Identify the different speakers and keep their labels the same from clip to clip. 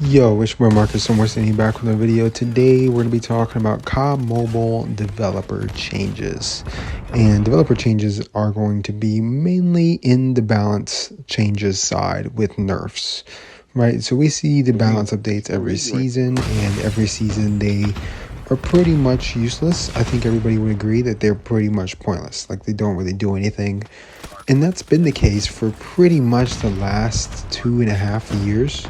Speaker 1: Yo, it's your boy Marcus somewhere sitting back with a video. Today we're going to be talking about COD Mobile developer changes. And developer changes are going to be mainly in the balance changes side with nerfs. Right? So we see the balance updates every season, and every season they are pretty much useless. I think everybody would agree that they're pretty much pointless. Like they don't really do anything. And that's been the case for pretty much the last 2.5 years.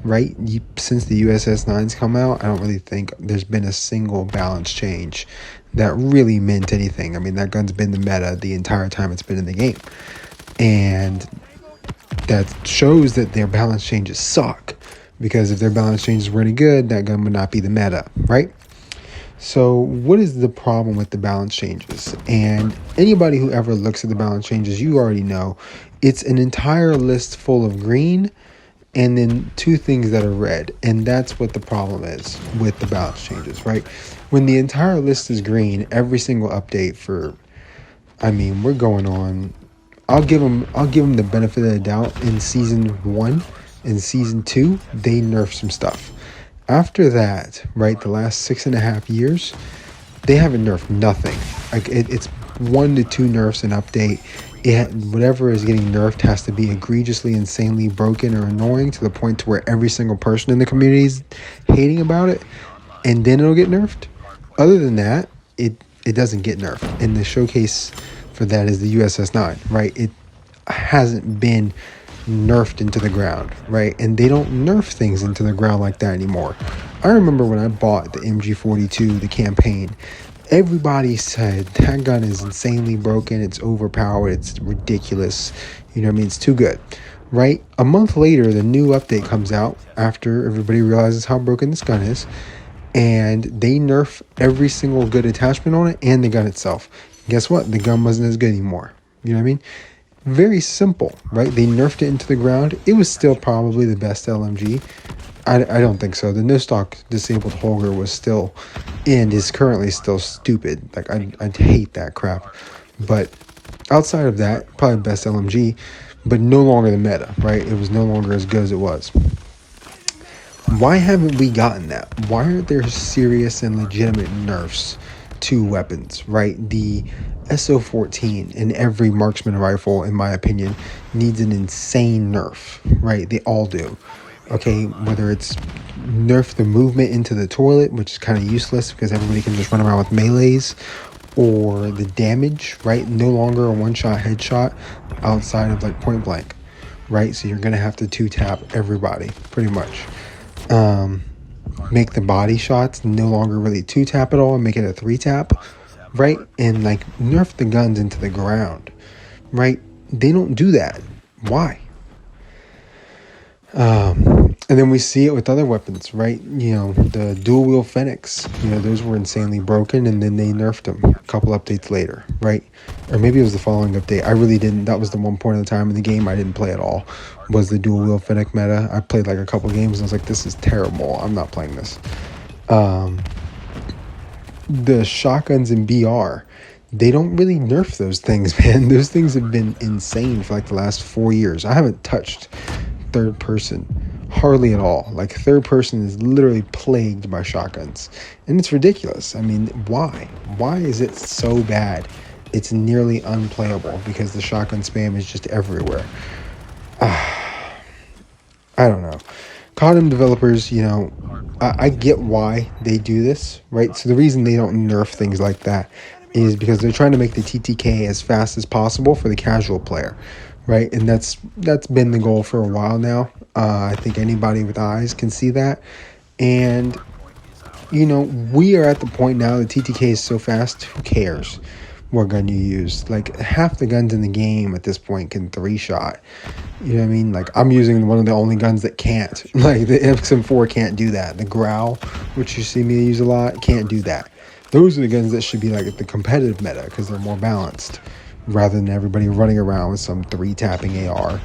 Speaker 1: Right, since the USS9's come out, I don't really think there's been a single balance change that really meant anything. I mean, that gun's been the meta the entire time it's been in the game, and that shows that their balance changes suck, because if their balance changes were any good, that gun would not be the meta, right? So what is the problem with the balance changes? And anybody who ever looks at the balance changes, you already know it's an entire list full of green and then two things that are red. And that's what the problem is with the balance changes, right? When the entire list is green, every single update for, we're going on, I'll give them the benefit of the doubt. In season 1 and season 2, they nerfed some stuff. After that, right, the last 6.5 years, they haven't nerfed nothing. Like it's 1 to 2 nerfs an update. Whatever is getting nerfed has to be egregiously, insanely broken or annoying to the point to where every single person in the community is hating about it, and then it'll get nerfed. Other than that, it doesn't get nerfed. And the showcase for that is the USS9, right? It hasn't been nerfed into the ground, right? And they don't nerf things into the ground like that anymore. I remember when I bought the MG42, the campaign, everybody said that gun is insanely broken, it's overpowered, it's ridiculous, it's too good, right? A month later, the new update comes out after everybody realizes how broken this gun is, and they nerf every single good attachment on it and the gun itself. Guess what? The gun wasn't as good anymore. You know what I mean? Very simple, right? They nerfed it into the ground. It was still probably the best LMG. I don't think so. The no stock disabled Holger was still, and is currently still stupid. Like I'd hate that crap. But outside of that, probably best LMG, but no longer the meta, right? It was no longer as good as it was. Why haven't we gotten that? Why aren't there serious and legitimate nerfs to weapons, right? The SO14 in every marksman rifle, in my opinion, needs an insane nerf, right? They all do. Okay, whether it's nerf the movement into the toilet, which is kind of useless because everybody can just run around with melees, or the damage, right? No longer a one-shot headshot outside of like point blank, right? So you're gonna have to two-tap everybody pretty much. Make the body shots no longer really two-tap at all and make it a three-tap, right? And like nerf the guns into the ground, right? They don't do that. Why? And then we see it with other weapons, right? The dual wheel Phoenix, those were insanely broken, and then they nerfed them a couple updates later, right? Or maybe it was the following update. I really didn't. That was the one point in the time in the game I didn't play at all, was the dual wheel Phoenix meta. I played like a couple games and I was like, this is terrible. I'm not playing this. The shotguns in BR, they don't really nerf those things, man. Those things have been insane for like the last 4 years. I haven't touched third person hardly at all. Like third person is literally plagued by shotguns, and it's ridiculous. Why is it so bad? It's nearly unplayable because the shotgun spam is just everywhere. I don't know. Codm developers, I get why they do this, right? So the reason they don't nerf things like that is because they're trying to make the TTK as fast as possible for the casual player, right? And that's been the goal for a while now. I think anybody with eyes can see that. And, we are at the point now, the TTK is so fast, who cares what gun you use? Like half the guns in the game at this point can 3-shot. You know what I mean? Like I'm using one of the only guns that can't. Like the XM4 can't do that. The Growl, which you see me use a lot, can't do that. Those are the guns that should be like the competitive meta because they're more balanced, rather than everybody running around with some 3-tapping AR.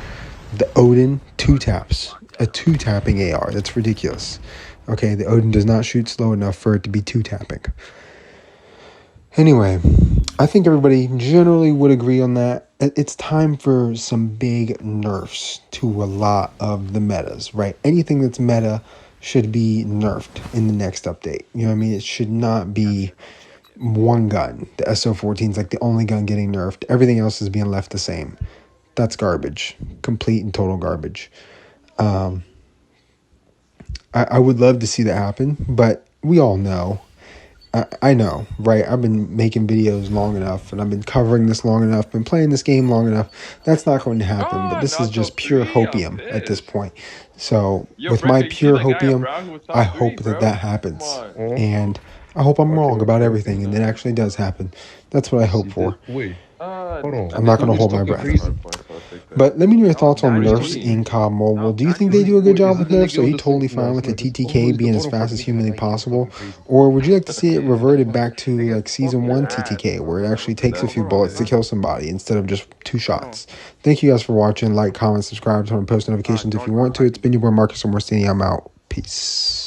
Speaker 1: The Odin, 2-taps. A 2-tapping AR. That's ridiculous. Okay, the Odin does not shoot slow enough for it to be 2-tapping. Anyway, I think everybody generally would agree on that. it's time for some big nerfs to a lot of the metas, right? Anything that's meta should be nerfed in the next update. You know what I mean? It should not be one gun. The SO14 is like the only gun getting nerfed. Everything else is being left the same. That's garbage. Complete and total garbage. I would love to see that happen, but we all know. I know, right? I've been making videos long enough, and I've been covering this long enough, been playing this game long enough. That's not going to happen, but this is just pure hopium at this point. So, with my pure hopium, I hope that that happens. And I hope I'm wrong about everything, and it actually does happen. That's what I hope for. I'm not going to hold my breath. But let me know your thoughts on nerfs in COD Mobile. Do you think they do a good job with nerfs? Are you totally fine with the TTK being as fast as humanly possible? Or would you like to see it reverted back to like Season 1 TTK, where it actually takes a few bullets to kill somebody instead of just 2 shots? Thank you guys for watching. Like, comment, subscribe, turn on post notifications if you want to. It's been your boy Marcus Morstini. I'm out. Peace.